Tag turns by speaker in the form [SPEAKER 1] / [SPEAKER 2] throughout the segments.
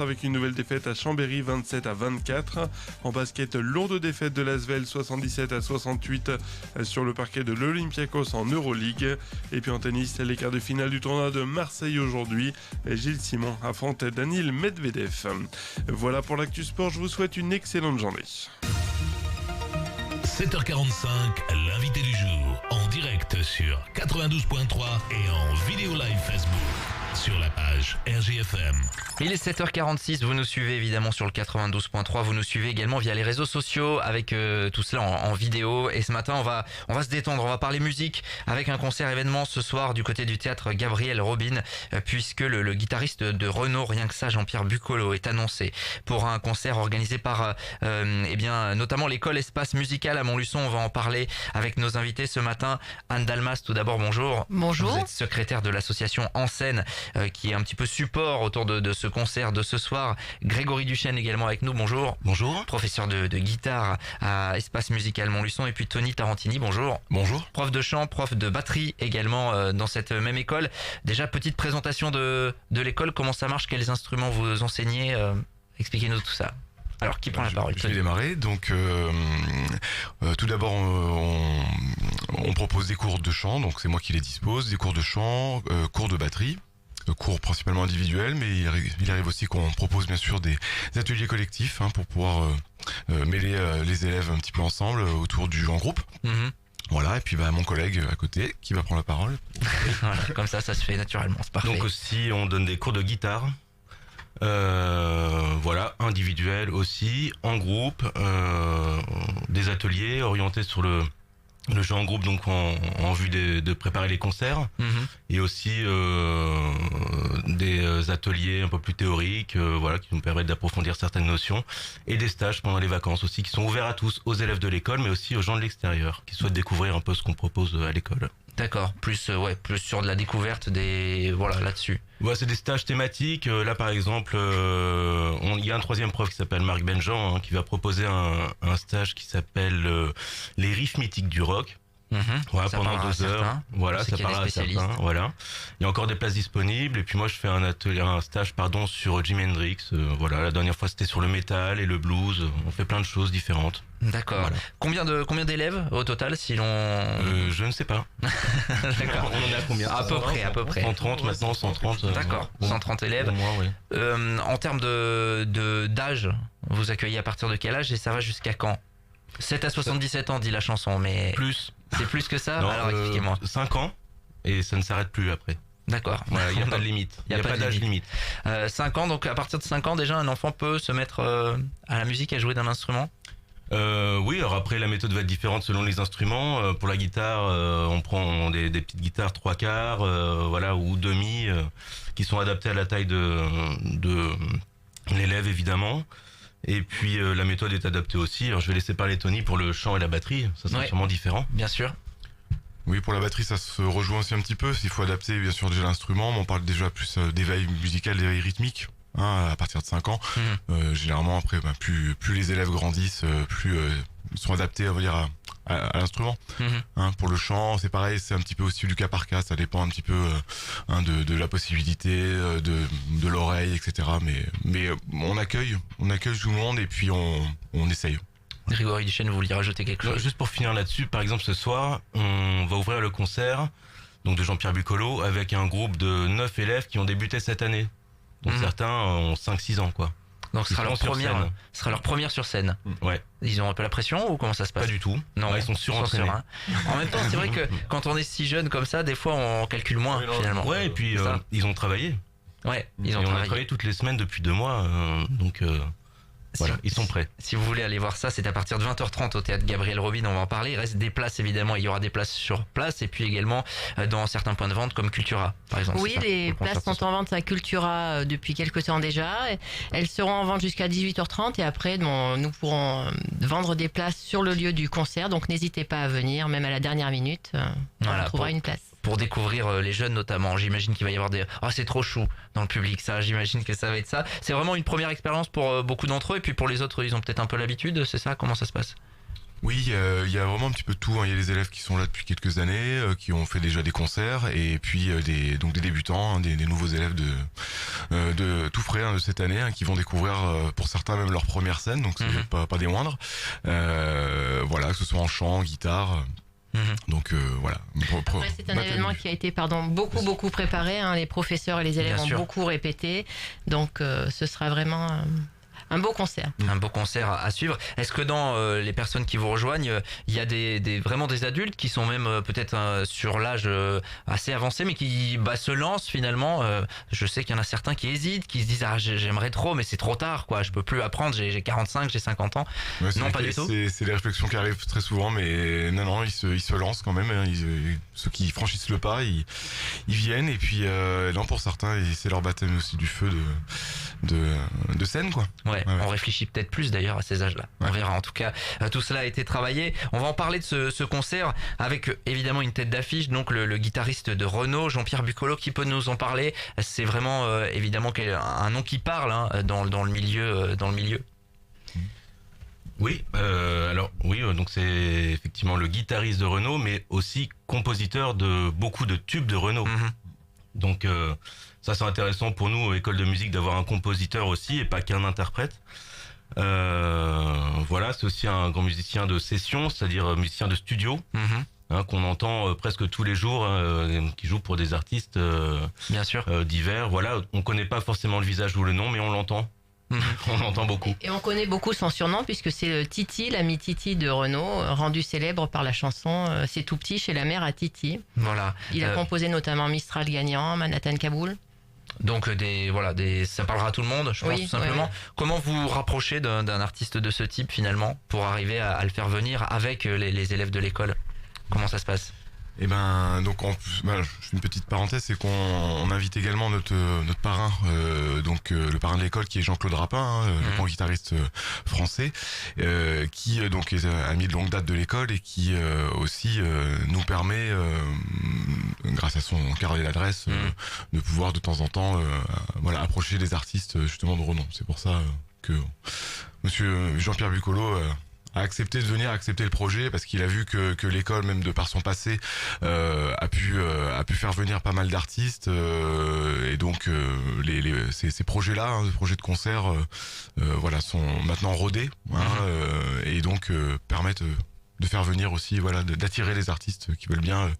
[SPEAKER 1] Avec une nouvelle défaite à Chambéry 27-24. En basket, lourde défaite de l'Asvel 77-68 sur le parquet de l'Olympiakos en Euroleague. Et puis en tennis, les quarts de finale du tournoi de Marseille aujourd'hui. Gilles Simon affronte Daniil Medvedev. Voilà pour l'actu sport, je vous souhaite une excellente journée.
[SPEAKER 2] 7h45, l'invité du jour, en direct sur 92.3 et en vidéo live Facebook sur la page RGFM.
[SPEAKER 3] Il est 7h46, vous nous suivez évidemment sur le 92.3, vous nous suivez également via les réseaux sociaux avec tout cela en vidéo. Et ce matin, on va se détendre, on va parler musique avec un concert événement ce soir du côté du théâtre Gabriel Robin, puisque le guitariste de Renaud, rien que ça, Jean-Pierre Bucolo, est annoncé pour un concert organisé par notamment l'école Espace Musical à Montluçon. On va en parler avec nos invités ce matin. Anne Dalmas, tout d'abord, bonjour.
[SPEAKER 4] Bonjour.
[SPEAKER 3] Vous êtes secrétaire de l'association En Scène, qui est un petit peu support autour de ce concert de ce soir. Grégory Duchesne également avec nous, bonjour.
[SPEAKER 5] Bonjour.
[SPEAKER 3] Professeur de guitare à Espace Musical Montluçon. Et puis Tony Tarantini, bonjour.
[SPEAKER 5] Bonjour.
[SPEAKER 3] Prof de chant, prof de batterie également dans cette même école. Déjà, petite présentation de l'école, comment ça marche, quels instruments vous enseignez, expliquez-nous tout ça. Alors, qui prend la parole?
[SPEAKER 5] Je vais démarrer. Donc, tout d'abord, on propose des cours de chant, donc c'est moi qui les dispose, des cours de chant, cours de batterie, cours principalement individuels, mais il arrive aussi qu'on propose bien sûr des ateliers collectifs pour pouvoir mêler les élèves un petit peu ensemble autour du jeu en groupe.
[SPEAKER 3] Mhm.
[SPEAKER 5] Voilà, et puis mon collègue à côté qui va prendre la parole.
[SPEAKER 3] Voilà, comme ça se fait naturellement, c'est parfait.
[SPEAKER 6] Donc aussi, on donne des cours de guitare. Voilà, individuel aussi, en groupe, des ateliers orientés sur le jeu en groupe, donc en vue de préparer les concerts, et aussi des ateliers un peu plus théoriques, voilà, qui nous permettent d'approfondir certaines notions, et des stages pendant les vacances aussi, qui sont ouverts à tous, aux élèves de l'école, mais aussi aux gens de l'extérieur, qui souhaitent découvrir un peu ce qu'on propose à l'école.
[SPEAKER 3] D'accord, plus sur de la découverte là-dessus.
[SPEAKER 6] Ouais, c'est des stages thématiques. Là, par exemple, il y a un troisième prof qui s'appelle Marc Benjean, qui va proposer un stage qui s'appelle les riffs mythiques du rock. Voilà,
[SPEAKER 3] Ça
[SPEAKER 6] pendant
[SPEAKER 3] parlera
[SPEAKER 6] 2
[SPEAKER 3] à
[SPEAKER 6] heures.
[SPEAKER 3] certains.
[SPEAKER 6] Voilà,
[SPEAKER 3] C'est
[SPEAKER 6] ça
[SPEAKER 3] qu'il y a
[SPEAKER 6] parlera
[SPEAKER 3] des
[SPEAKER 6] à certains.
[SPEAKER 3] spécialistes.
[SPEAKER 6] Voilà. Il y a encore des places disponibles. Et puis moi, je fais un stage, sur Jimi Hendrix. Voilà, la dernière fois, c'était sur le métal et le blues. On fait plein de choses différentes.
[SPEAKER 3] D'accord.
[SPEAKER 6] Voilà.
[SPEAKER 3] Combien d'élèves au total, si l'on...
[SPEAKER 6] Je ne sais pas.
[SPEAKER 3] D'accord.
[SPEAKER 6] On en est à combien?
[SPEAKER 3] À peu près.
[SPEAKER 6] 130 maintenant, 130.
[SPEAKER 3] D'accord, 130 élèves.
[SPEAKER 6] Au moins, oui.
[SPEAKER 3] En termes d'âge, vous accueillez à partir de quel âge et ça va jusqu'à quand? 7 à 77 ans, dit la chanson, mais...
[SPEAKER 6] Plus.
[SPEAKER 3] C'est plus que ça?
[SPEAKER 6] Non,
[SPEAKER 3] Alors expliquez-moi.
[SPEAKER 6] 5 ans, et ça ne s'arrête plus après.
[SPEAKER 3] D'accord.
[SPEAKER 6] Voilà, il n'y a pas de limite. Il n'y a pas d'âge limite.
[SPEAKER 3] 5 ans, donc à partir de 5 ans, déjà, un enfant peut se mettre à la musique, à jouer d'un instrument?
[SPEAKER 6] Oui, alors après, la méthode va être différente selon les instruments. Pour la guitare, on prend des petites guitares 3/4, voilà, ou demi, qui sont adaptées à la taille de l'élève, évidemment. Et puis, la méthode est adaptée aussi. Alors, je vais laisser parler Tony pour le chant et la batterie. Ça sera sûrement différent.
[SPEAKER 3] Bien sûr.
[SPEAKER 5] Oui, pour la batterie, ça se rejoint aussi un petit peu. Il faut adapter, bien sûr, déjà l'instrument, mais on parle déjà plus d'éveil musical, d'éveil rythmique. À partir de 5 ans, généralement après, plus les élèves grandissent, plus ils sont adaptés, on va dire, à l'instrument. Pour le chant, c'est pareil, c'est un petit peu aussi du cas par cas, ça dépend un petit peu de la possibilité, de l'oreille, etc. Mais on accueille tout le monde et puis on essaye.
[SPEAKER 3] Grégory Duchesne, vous vouliez rajouter quelque chose?
[SPEAKER 6] Juste pour finir là-dessus, par exemple, ce soir, on va ouvrir le concert donc de Jean-Pierre Bucolo avec un groupe de 9 élèves qui ont débuté cette année. Donc certains ont 5-6 ans, quoi.
[SPEAKER 3] Donc ce sera leur première sur scène.
[SPEAKER 6] Ouais.
[SPEAKER 3] Ils ont un peu la pression ou comment ça se passe?
[SPEAKER 6] Pas du tout.
[SPEAKER 3] Non,
[SPEAKER 6] ils sont surentraînés.
[SPEAKER 3] En même temps, c'est vrai que quand on est si jeune comme ça, des fois on calcule moins finalement.
[SPEAKER 6] Ouais, et puis ils ont travaillé.
[SPEAKER 3] Ouais,
[SPEAKER 6] On a travaillé toutes les semaines depuis 2 mois, donc voilà, ils sont prêts.
[SPEAKER 3] Si vous voulez aller voir ça, c'est à partir de 20h30 au théâtre Gabriel Robin, on va en parler. Il reste des places évidemment, il y aura des places sur place et puis également dans certains points de vente comme Cultura par exemple.
[SPEAKER 4] Oui, les places sont en vente à Cultura depuis quelques temps déjà. Elles seront en vente jusqu'à 18h30 et après nous pourrons vendre des places sur le lieu du concert. Donc n'hésitez pas à venir, même à la dernière minute, on trouvera une place.
[SPEAKER 3] Pour découvrir les jeunes notamment, j'imagine qu'il va y avoir des... Oh, c'est trop chou dans le public, ça, j'imagine que ça va être ça. C'est vraiment une première expérience pour beaucoup d'entre eux, et puis pour les autres, ils ont peut-être un peu l'habitude, c'est ça? Comment ça se passe?
[SPEAKER 5] Oui, il y a vraiment un petit peu de tout, hein. Il y a les élèves qui sont là depuis quelques années, qui ont fait déjà des concerts, et puis des débutants, hein, des nouveaux élèves de tout frais, hein, de cette année, hein, qui vont découvrir pour certains même leur première scène, donc c'est pas des moindres. Voilà, que ce soit en chant, en guitare. Donc voilà.
[SPEAKER 4] Ouais, c'est un événement qui a été beaucoup préparé, hein. Les professeurs et les élèves ont beaucoup répété, donc ce sera vraiment un beau concert.
[SPEAKER 3] Un beau concert à suivre. Est-ce que dans les personnes qui vous rejoignent, il y a vraiment des adultes qui sont même peut-être sur l'âge assez avancé, mais qui se lancent finalement? Je sais qu'il y en a certains qui hésitent, qui se disent j'aimerais trop, mais c'est trop tard, quoi. Je peux plus apprendre. J'ai 45, j'ai 50 ans.
[SPEAKER 5] Ouais,
[SPEAKER 3] non, pas du tout.
[SPEAKER 5] C'est des réflexions qui arrivent très souvent, mais non, ils se lancent quand même. Hein. Ceux qui franchissent le pas, ils viennent, et puis non, pour certains, c'est leur baptême aussi du feu de scène, quoi.
[SPEAKER 3] Ouais, on réfléchit peut-être plus d'ailleurs à ces âges-là. On verra. En tout cas, tout cela a été travaillé. On va en parler de ce concert avec évidemment une tête d'affiche, donc le guitariste de Renaud, Jean-Pierre Bucolo, qui peut nous en parler. C'est vraiment évidemment un nom qui parle, hein, dans le milieu.
[SPEAKER 6] Oui, donc c'est effectivement le guitariste de Renaud, mais aussi compositeur de beaucoup de tubes de Renaud. Donc ça, c'est intéressant pour nous, école de musique, d'avoir un compositeur aussi et pas qu'un interprète. Voilà, c'est aussi un grand musicien de session, c'est-à-dire musicien de studio, hein, qu'on entend presque tous les jours, qui joue pour des artistes
[SPEAKER 3] Bien sûr.
[SPEAKER 6] divers. Voilà, on connaît pas forcément le visage ou le nom, mais on l'entend. On l'entend beaucoup.
[SPEAKER 4] Et on connaît beaucoup son surnom, puisque c'est Titi, l'ami Titi de Renaud, rendu célèbre par la chanson C'est tout petit chez la mère à Titi.
[SPEAKER 3] Voilà.
[SPEAKER 4] Il a composé notamment Mistral gagnant, Manhattan Kaboul.
[SPEAKER 3] Donc ça parlera à tout le monde, je pense, tout simplement. Ouais. Comment vous rapprochez d'un artiste de ce type finalement pour arriver à le faire venir avec les élèves de l'école? Comment ça se passe?
[SPEAKER 5] Et donc je fais une petite parenthèse, c'est qu'on invite également notre parrain, le parrain de l'école, qui est Jean-Claude Rapin, hein, le grand guitariste français, qui donc est ami de longue date de l'école, et qui aussi nous permet, grâce à son carnet d'adresse, de pouvoir de temps en temps approcher des artistes justement de renom. C'est pour ça que Monsieur Jean-Pierre Bucolo a accepté de venir, accepter le projet, parce qu'il a vu que l'école, même de par son passé, a pu faire venir pas mal d'artistes, et donc ces projets-là, hein, ces projets de concert, sont maintenant rodés, hein, et donc permettent de faire venir aussi, d'attirer les artistes qui veulent bien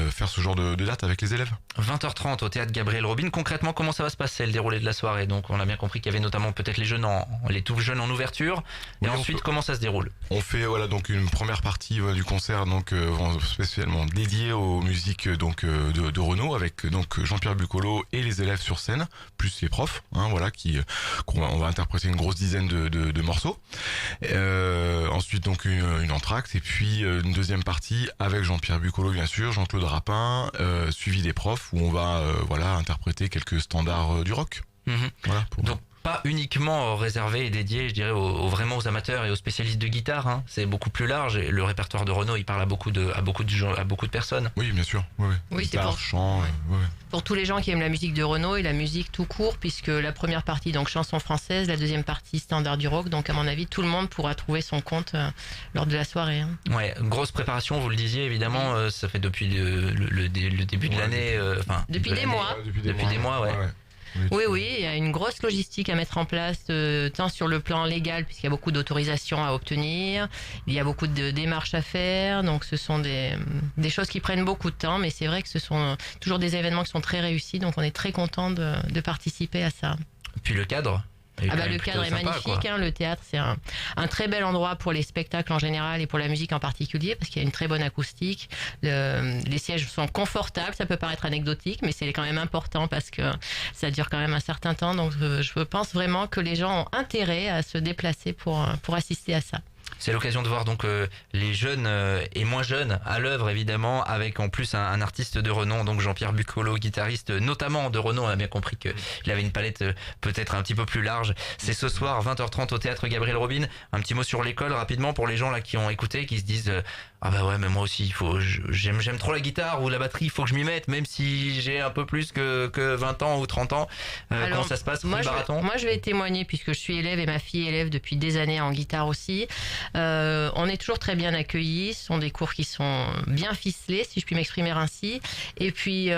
[SPEAKER 5] faire ce genre de date avec les élèves.
[SPEAKER 3] 20h30 au théâtre Gabriel Robin. Concrètement, comment ça va se passer, le déroulé de la soirée? Donc on a bien compris qu'il y avait notamment peut-être les tout jeunes en ouverture. Et ensuite, comment ça se déroule?
[SPEAKER 5] On fait donc une première partie du concert, donc spécialement dédiée aux musiques de Renaud, avec donc Jean-Pierre Bucolo et les élèves sur scène, plus les profs, hein, on va interpréter une grosse dizaine de morceaux. Ensuite donc une entracte, et puis une deuxième partie avec Jean-Pierre Bucolo, bien sûr, Jean-Claude Rapin, suivi des profs, où on va interpréter quelques standards du rock.
[SPEAKER 3] Donc pas uniquement réservé et dédié, je dirais, vraiment aux amateurs et aux spécialistes de guitare, hein. C'est beaucoup plus large, et le répertoire de Renaud, il parle à beaucoup de personnes.
[SPEAKER 5] Oui, bien sûr.
[SPEAKER 4] Oui,
[SPEAKER 5] guitare, chant.
[SPEAKER 4] Pour tous les gens qui aiment la musique de Renaud et la musique tout court, puisque la première partie, donc chanson française, la deuxième partie standard du rock, donc à mon avis, tout le monde pourra trouver son compte lors de la soirée, hein. Ouais,
[SPEAKER 3] grosse préparation, vous le disiez, évidemment, ça fait depuis le début de l'année,
[SPEAKER 4] depuis des mois.
[SPEAKER 3] Depuis des mois, ouais.
[SPEAKER 4] Oui, il y a une grosse logistique à mettre en place, tant sur le plan légal, puisqu'il y a beaucoup d'autorisations à obtenir, il y a beaucoup de démarches à faire, donc ce sont des choses qui prennent beaucoup de temps, mais c'est vrai que ce sont toujours des événements qui sont très réussis, donc on est très content de participer à ça.
[SPEAKER 3] Puis le cadre?
[SPEAKER 4] Le cadre est magnifique, hein. Le théâtre, c'est un très bel endroit pour les spectacles en général et pour la musique en particulier, parce qu'il y a une très bonne acoustique. Les sièges sont confortables, ça peut paraître anecdotique, mais c'est quand même important parce que ça dure quand même un certain temps. Donc je pense vraiment que les gens ont intérêt à se déplacer pour assister à ça.
[SPEAKER 3] C'est l'occasion de voir donc les jeunes et moins jeunes à l'œuvre, évidemment, avec en plus un artiste de renom, donc Jean-Pierre Bucolo, guitariste notamment de Renaud. On a bien compris qu'il avait une palette peut-être un petit peu plus large. C'est ce soir 20h30 au théâtre Gabriel Robin. Un petit mot sur l'école rapidement pour les gens là qui ont écouté, qui se disent ah bah ouais, mais moi aussi j'aime trop la guitare ou la batterie, il faut que je m'y mette, même si j'ai un peu plus que 20 ans ou 30 ans. Comment ça se passe?
[SPEAKER 4] Moi je vais témoigner, puisque je suis élève et ma fille est élève depuis des années en guitare aussi. On est toujours très bien accueillis. Ce sont des cours qui sont bien ficelés, si je puis m'exprimer ainsi. Et puis,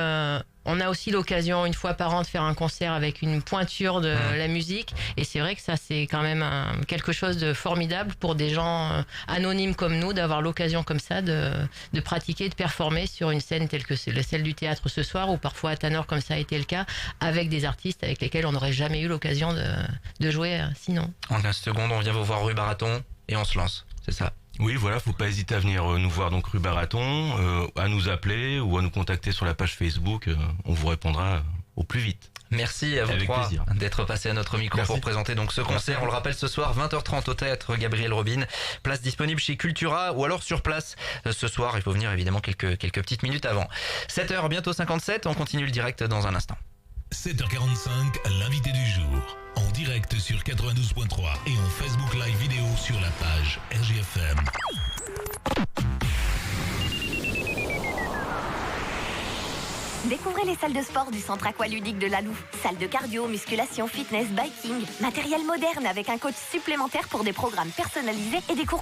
[SPEAKER 4] on a aussi l'occasion, une fois par an, de faire un concert avec une pointure de la musique. Et c'est vrai que ça, c'est quand même quelque chose de formidable pour des gens anonymes comme nous, d'avoir l'occasion comme ça de pratiquer, de performer sur une scène telle que c'est celle du théâtre ce soir, ou parfois à Tanor, comme ça a été le cas, avec des artistes avec lesquels on n'aurait jamais eu l'occasion de jouer sinon.
[SPEAKER 3] En 15 secondes, on vient vous voir rue Baraton et on se lance, c'est ça?
[SPEAKER 6] Oui, voilà, faut pas hésiter à venir nous voir donc rue Baraton, à nous appeler ou à nous contacter sur la page Facebook. On vous répondra au plus vite.
[SPEAKER 3] Merci à vous
[SPEAKER 6] Avec
[SPEAKER 3] trois
[SPEAKER 6] plaisir.
[SPEAKER 3] d'être passés à notre micro pour présenter donc ce concert. On le rappelle, ce soir 20h30 au théâtre Gabriel Robin. Place disponible chez Cultura ou alors sur place ce soir. Il faut venir évidemment quelques petites minutes avant. 7h, bientôt 57. On continue le direct dans un instant.
[SPEAKER 2] 7h45, l'invité du jour. En direct sur 92.3 et en Facebook Live vidéo sur la page RGFM.
[SPEAKER 7] Découvrez les salles de sport du centre aqualudique de Laloux. Salles de cardio, musculation, fitness, biking, matériel moderne avec un coach supplémentaire pour des programmes personnalisés et des cours